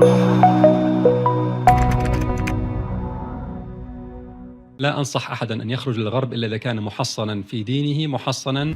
لا أنصح أحدًا أن يخرج للغرب إلا إذا كان محصنًا في دينه، محصنًا.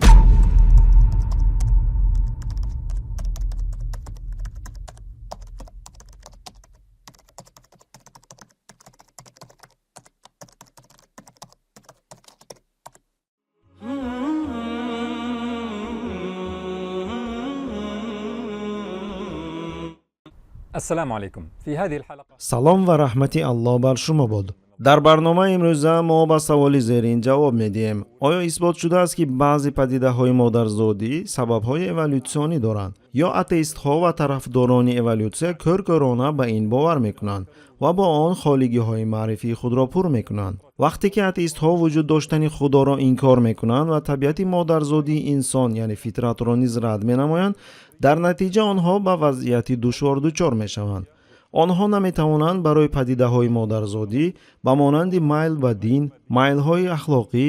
السلام عليكم. في هذه الحلقة салом ва раҳмати аллоҳ бар шумо бод. дар барномаи имрӯза мо ба саволи зерин ҷавоб медиҳем: оё исбот шудааст ки баъзе падидаҳои модарзодӣ сабабҳои эволютсионӣ доранд? ё атеистҳо ва тарафдорони эволютсия кӯркӯрона ба ин бовар мекунанд ва бо он холигиҳои маърифии худро пур мекунанд? вақте ки атеистҳо вуҷуд доштани худоро инкор мекунанд ва табиати модарзодии инсон яъне фитратро низ рад менамоянд, дар натиҷа онҳо ба вазъияти душвор дучор мешаванд. онҳо наметавонанд барои падидаҳои модарзодӣ ба монанди майл ба дин, майлҳои ахлоқӣ,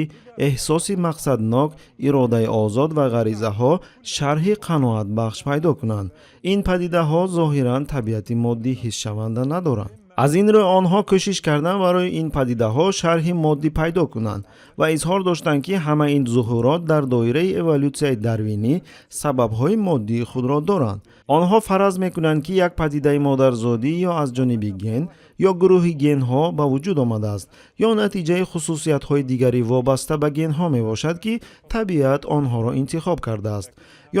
эҳсоси мақсаднок, иродаи озод ва ғаризаҳо шарҳи қаноатбахш пайдо кунанд. ин падидаҳо зоҳиран табиати моддӣ ҳисшаванда надоранд. аз ин рӯ онҳо кӯшиш карданд барои ин падидаҳо шарҳи моддӣ пайдо кунанд ва изҳор доштанд ки ҳама ин зуҳурот дар доираи эволюсияи дарвинӣ сабабҳои моддии худро доранд. онҳо фараз мекунанд ки як падидаи модарзодӣ ё аз ҷониби ген ё гурӯҳи генҳо ба вуҷуд омадааст, ё натиҷаи хусусиятҳои дигари вобаста ба генҳо мебошад ки табиат онҳоро интихоб кардааст,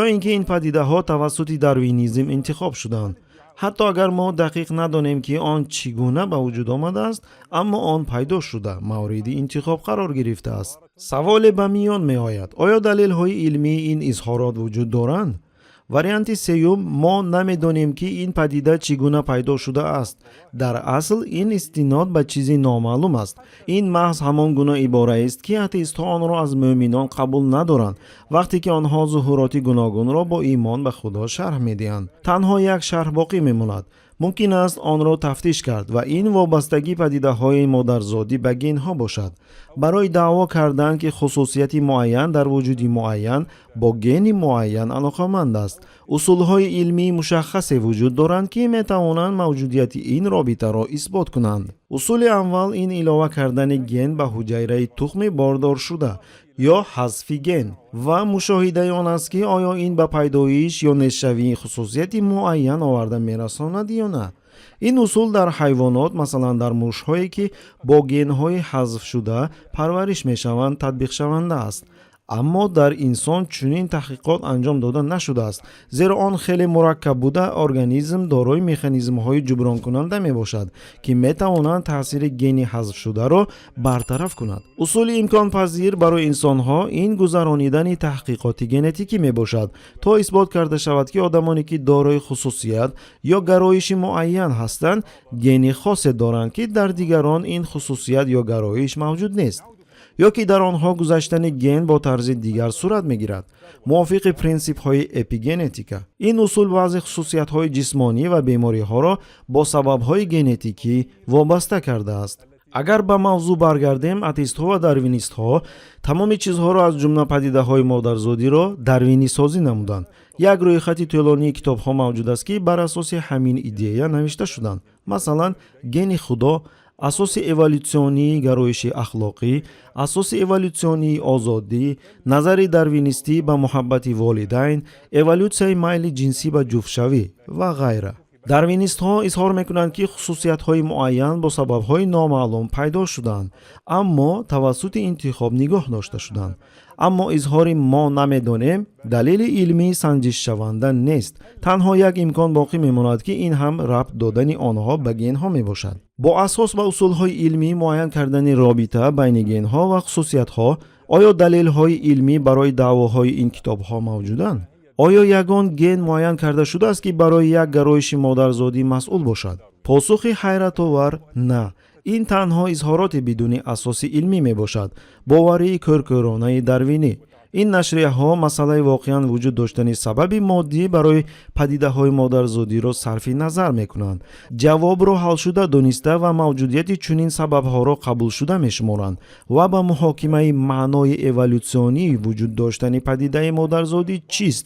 ё ин ки ин падидаҳо тавассути дарвинизм интихоб шуданд. ҳатто агар мо дақиқ надонем ки он чӣ гуна ба вуҷуд омадааст, аммо он пайдо шуда мавриди интихоб қарор гирифтааст. саволе ба миён меояд: оё далелҳои илмии ин изҳорот вуҷуд доранд? варианти сеюм: мо намедонем ки ин падида чӣ гуна пайдо шудааст. дар асл ин истинод ба чизи номаълум аст. ин маҳз ҳамон гуна ибораест ки атеистҳо онро аз муъминон қабул надоранд, вақте ки онҳо зуҳуроти гуногунро бо имон ба худо шарҳ медиҳанд. танҳо як шарҳ боқӣ мемонад: мумкин аст онро тафтиш кард ва ин вобастагии падидаҳои модарзодӣ ба генҳо бошад. барои даъво кардан ки хусусияти муайян дар вуҷуди муайян бо гени муайян алоқаманд аст, усулҳои илмии мушаххасе вуҷуд доранд ки метавонанд мавҷудияти ин робитаро исбот кунанд. усули аввал ин илова кардани ген ба ҳуҷайраи тухми бордоршуда ё ҳазфи ген ва мушоҳидаи он аст ки оё ин ба пайдоиш ё нешавии хусусияти муайян оварда мерасонад ё на. ин усул дар ҳайвонот, масалан дар мушҳое ки бо генҳои ҳазфшуда парвариш мешаванд, татбиқшаванда аст. аммо дар инсон чунин таҳқиқот анҷом дода нашудааст, зеро он хеле мураккаб буда организм дорои механизмҳои ҷубронкунанда мебошад ки метавонанд таъсири гени ҳазфшударо бартараф кунад. усули имконпазир барои инсонҳо ин гузаронидани таҳқиқоти генетикӣ мебошад, то исбот карда шавад ки одамоне ки дорои хусусият ё гароиши муайян ҳастанд, гени хосе доранд ки дар дигарон ин хусусият ё гароиш мавҷуд нест, ё ки дар онҳо гузаштани ген бо тарзи дигар сурат мегирад, мувофиқи принсипҳои эпигенетика. ин усул баъзе хусусиятҳои ҷисмонӣ ва бемориҳоро бо сабабҳои генетикӣ вобаста кардааст. агар ба мавзӯъ баргардем, атеистҳо ва дарвинистҳо тамоми чизҳоро аз ҷумла падидаҳои модарзодиро дарвинисозӣ намуданд. як рӯйхати тӯлонии китобҳо мавҷуд аст ки бар асоси ҳамин идея навишта шуданд. масалан, гени худо, асоси эволютсионии гароиши ахлоқӣ, асоси эволютсионии озодӣ, назари дарвинистӣ ба муҳаббати волидайн, эволютсияи майли ҷинсӣ ба ҷуфтшавӣ ва ғайра. дарвинистҳо изҳор мекунанд ки хусусиятҳои муайян бо сабабҳои номаълум пайдо шуданд, аммо тавассути интихоб нигоҳ дошта шуданд. аммо изҳори мо намедонем далели илмии санҷишшаванда нест. танҳо як имкон боқӣ мемонад ки ин ҳам рабт додани онҳо ба генҳо мебошад. бо асос ба усулҳои илмӣ муайян кардани робита байни генҳо ва хусусиятҳо, оё далелҳои илмӣ барои даъвоҳои ин китобҳо мавҷуданд? оё ягон ген муайян карда шудааст ки барои як гароиши модарзодӣ масъул бошад? посухи ҳайратовар на. ин танҳо изҳороти бидуни асоси илмӣ мебошад, боварии кӯркӯронаи дарвинӣ. ин нашрияҳо масъалаи воқеан вуҷуд доштани сабаби моддӣ барои падидаҳои модарзодиро сарфи назар мекунанд, ҷавобро ҳалшуда дониста ва мавҷудияти чунин сабабҳоро қабулшуда мешуморанд ва ба муҳокимаи маънои эволютсионии вуҷуд доштани падидаи модарзодӣ чист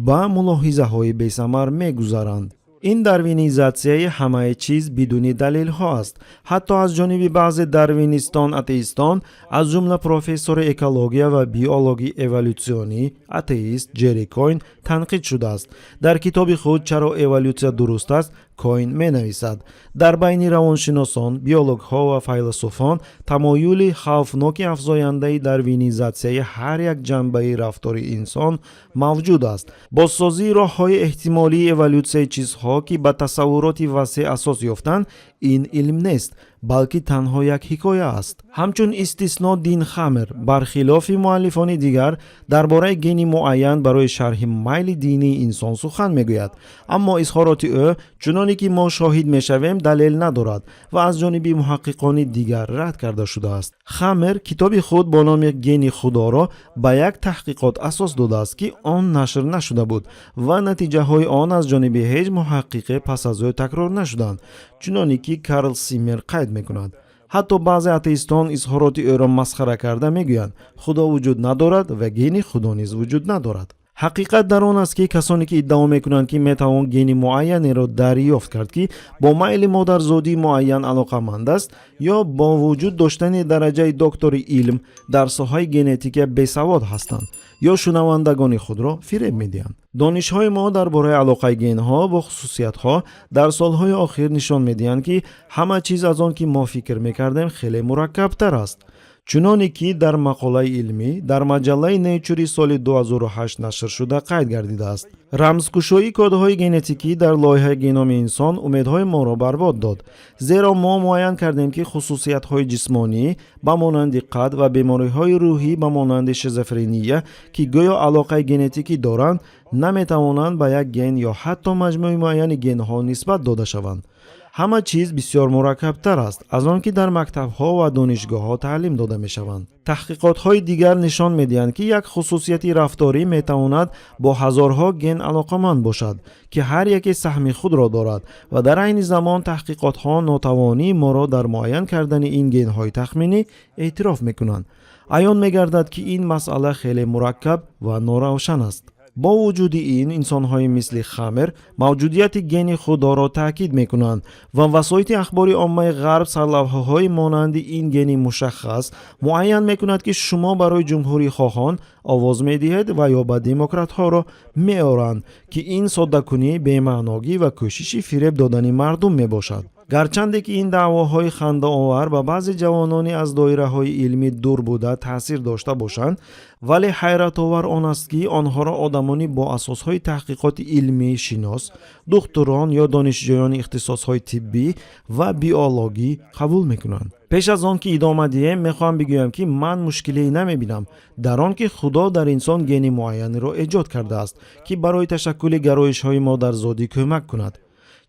ба мулоҳизаҳои бесамар мегузаранд. این داروینیزاسیای همه چیز بدون دلیل ها است. حتی از جانب بعضی داروینیستان اتئیستان از جمله پروفسور اکولوژی و بیولوژی اِوولوسیونی اتئیست جری کوین تنقید شده است. در کتاب خود چرا اِوولوسیا درست است کوین می نویسد در بین روانشناسان، بیولوژها و فیلسوفان تمایل خوفناک افزاینده داروینیزاسیای هر یک جنبه رفتاری انسان موجود است. بازسازی راه‌های احتمالی اِوولوسیای چیزها که به تصورات وسیع اساس یافتند این علم نیست بلکه تنها یک حکایه است. همچون استثنا دین خامر برخلاف مؤلفان دیگر درباره گنی معین برای شرح میل دینی انسان سخن میگوید، اما اظهارات او چنانی که ما شاهد میشویم دلیل ندارد و از جانب محققان دیگر رد کرده شده است. خامر کتاب خود با نام گنی خدا را به یک تحقیقات اساس داده است که آن نشر نشده بود و نتیجه های آن از جانب هیچ محقق پس از او تکرار نشدند، چنانی که کارل سیمر قید میکند. حتی بعضی اتئیستان اظهارات او را مسخره کرده میگویند خدا وجود ندارد و گنی خدا نیز وجود ندارد. حقیقت در آن است که کسانی که ادعا میکنند که میتوان گنی معینی را دریافت کرد که با میل مادرزادی معین علاقه‌مند است یا با وجود داشتن درجه دکتری علم در ساحه ژنتیک بیسواد هستند یا شنوندگان خود را فریب میدهند. دانش‌های ما درباره علاقه گن‌ها و خصوصیت‌ها در سال‌های اخیر نشان می‌دهند که همه چیز از آن که ما فکر می‌کردیم خیلی مرکب‌تر است. چنانه که در مقاله علمی در مجله نیچری سال 2008 نشر شده قید گردیده است. رمزگشایی کدهای ژنتیکی در لایحه ژنوم انسان امیدهای ما را برباد داد، زیرا ما معین کردیم که خصوصیت‌های جسمانی به مانند قد و بیماری‌های روحی به مانند شیزوفرنی که گویا علاقه ژنتیکی دارند نمی‌توانند به یک ژن یا حتی مجموعه معین ژن‌ها نسبت داده شوند. همه چیز بسیار مرکب‌تر است از آن که در مکتب‌ها و دانشگاه‌ها تعلیم داده می‌شوند. تحقیقات‌های دیگر نشان می‌دهند که یک خصوصیت رفتاری می‌تواند با هزارها ژن علاقه‌مند باشد که هر یک سهم خود را دارد و در عین زمان تحقیقات‌ها ناتوانی ما را در معین کردن این ژن‌های تخمینی اعتراف می‌کنند. عیان می‌گردد که این مسئله خیلی مرکب و ناروشن است. با وجود این انسان‌های مثل خامر موجودیت ژن خدا را تاکید می‌کنند و وسایط اخباری عامه غرب سرلوحه‌های مانند این ژن مشخص معین می‌کند که شما برای جمهوری خواهان آواز می‌دهید و یا به دموکرات‌ها را می‌آورند که این ساده‌کنی بی‌معنایی و کوشش فریب دادن مردم میباشد. گرچند که این دعواهای خنده‌آور به بعضی جوانانی از دایره‌های علمی دور بوده تاثیر داشته باشند، ولی حیرت آور آن است که آنها را آدمانی با اساسهای تحقیقات علمی شناس، دکتران یا دانشجویان اختصاصهای طبی و بیولوژی قبول میکنند. پیش از آن که ادامه دهم میخواهم بگویم که من مشکلی نمیبینم در آن که خدا در انسان ژن معینی را ایجاد کرده است که برای تشکل گرایش‌های مادرزادی کمک کند.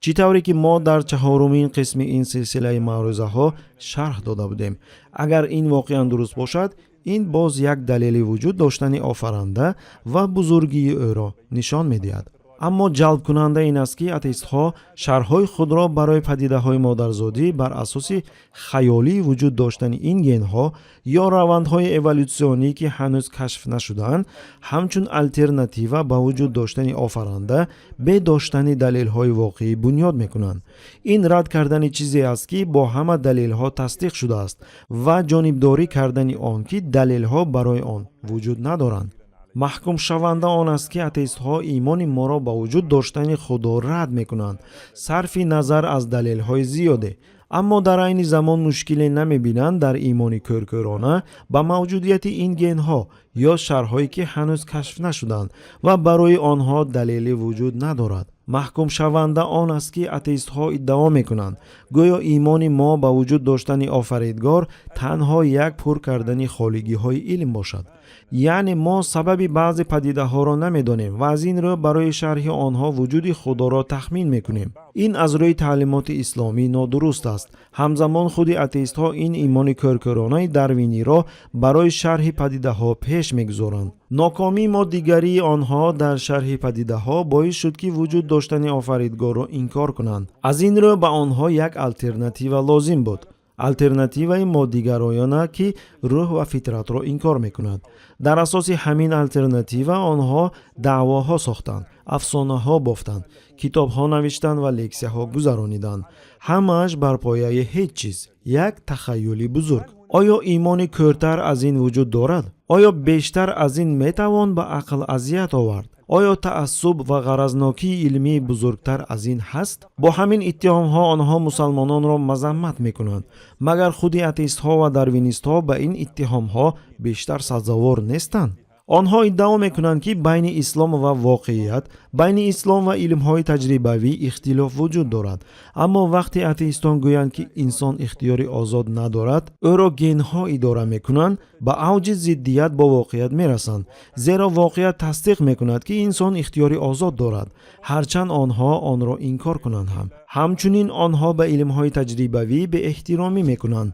چطوری که ما در چهارمین قسم این سلسله معروضه ها شرح داده بودیم. اگر این واقعا درست باشد این باز یک دلیل وجود داشتن آفرینده و بزرگی او را نشان می‌دهد. اما جلب کننده این است که اتئیست ها شرح‌های خود را برای پدیده های مادرزادی بر اساس خیالی وجود داشتن این ژن ها یا روندهای اِوولوسیونی که هنوز کشف نشده‌اند همچون الترناتیو با وجود داشتن آفرینده به داشتن دلیل های واقعی بنیاد میکنند. این رد کردن چیزی است که با همه دلیل ها تصدیق شده است و جانبداری کردن آن که دلیل ها برای آن وجود ندارند. محکوم شونده آن است که اتئیست ها ایمان ما را با وجود داشتن خدا رد میکنند، صرف نظر از دلیل های زیاده، اما در عین زمان مشکلی نمیبینند در ایمان کورکورانه با موجودیت این ژن ها یا شرح‌هایی که هنوز کشف نشدند و برای آنها دلیلی وجود ندارد. محکوم شونده آن است که اتئیست ها ادعا میکنند گویا ایمان ما با وجود داشتن آفریدگار تنها یک پر کردن خالگی های علم باشد. یعنی ما سبب بعضی پدیده ها را نمیدانیم و از این رو برای شرح آنها وجود خدا را تخمین میکنیم. این از روی تعلیمات اسلامی نادرست است. همزمان خود اتئیست ها این ایمان کورکورانه داروینی را برای شرح پدیده ها پیش میگذارند. ناکامی ما دیگری آنها در شرح پدیده ها باعث شد که وجود داشتن آفریدگار را انکار کنند. از این رو به آنها یک الترناتیو لازم بود. алтернативаи моддигароёна ки рӯҳ ва фитратро инкор мекунад. дар асоси ҳамин алтернатива онҳо даъвоҳо сохтанд, афсонаҳо бофтанд, китобҳо навиштанд ва лексияҳо гузарониданд. ҳамааш бар пояи ҳеҷ чиз, як тахайюли бузург. оё имони кӯртар аз ин вуҷуд дорад? оё бештар аз ин метавон ба ақл азият овард? оё таассуб ва ғаразнокии илмии бузургтар аз ин ҳаст? бо ҳамин иттиҳомҳо онҳо мусалмононро мазаммат мекунанд. магар худи атеистҳо ва дарвинистҳо ба ин иттиҳомҳо бештар сазовор нестанд? онҳо иддао мекунанд ки байни ислом ва воқеият, байни ислом ва илмҳои таҷрибавӣ ихтилоф вуҷуд дорад. аммо вақте атеистон гӯянд ки инсон ихтиёри озод надорад, ӯро генҳо идора мекунанд, ба авҷи зиддият бо воқеият мерасанд. зеро воқеият тасдиқ мекунад ки инсон ихтиёри озод дорад, ҳарчанд онҳо онро инкор кунанд ҳам. ҳамчунин онҳо ба илмҳои таҷрибавӣ беэҳтиромӣ мекунанд,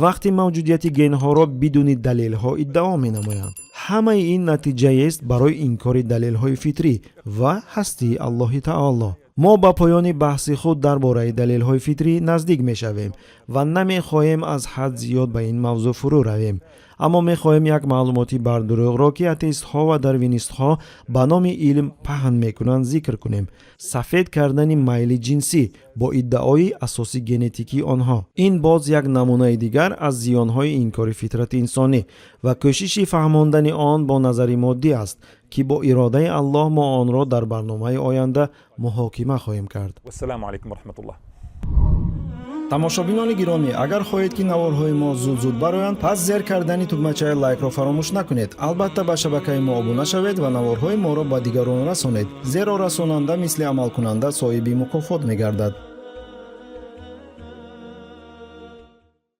вақти мавҷудияти генҳоро бидуни далелҳо иддао менамоянд. ҳамаи ин натиҷаест барои инкори далелҳои фитрӣ ва ҳастии Аллоҳи таоло. мо ба поёни баҳси худ дар бораи далелҳои фитрӣ наздик мешавем ва намехоҳем аз ҳад зиёд ба ин мавзӯъ фурӯ равем. аммо мехоҳем як маълумоти бардурӯғро ки атеистҳо ва дарвинистҳо ба номи илм паҳн мекунанд зикр кунем. сафед кардани майли ҷинсӣ бо иддаои асоси генетикии онҳо. ин боз як намунаи дигар аз зиёнҳои инкори фитрати инсонӣ ва кӯшиши фаҳмондани он бо назари моддӣ аст ки бо иродаи Аллоҳ мо онро дар барномаи оянда муҳокима хоҳем кард. Вассаламу алайкум ва раҳматуллоҳ. тамошобинони гиромӣ, агар хоҳед ки наворҳои мо зуд бароянд, пас зер кардани тугмачаи лайкро фаромӯш накунед. албатта ба шабакаи мо обуна шавед ва наворҳои моро ба дигарон расонед, зеро расонанда мисли амалкунанда соҳиби мукофот мегардад.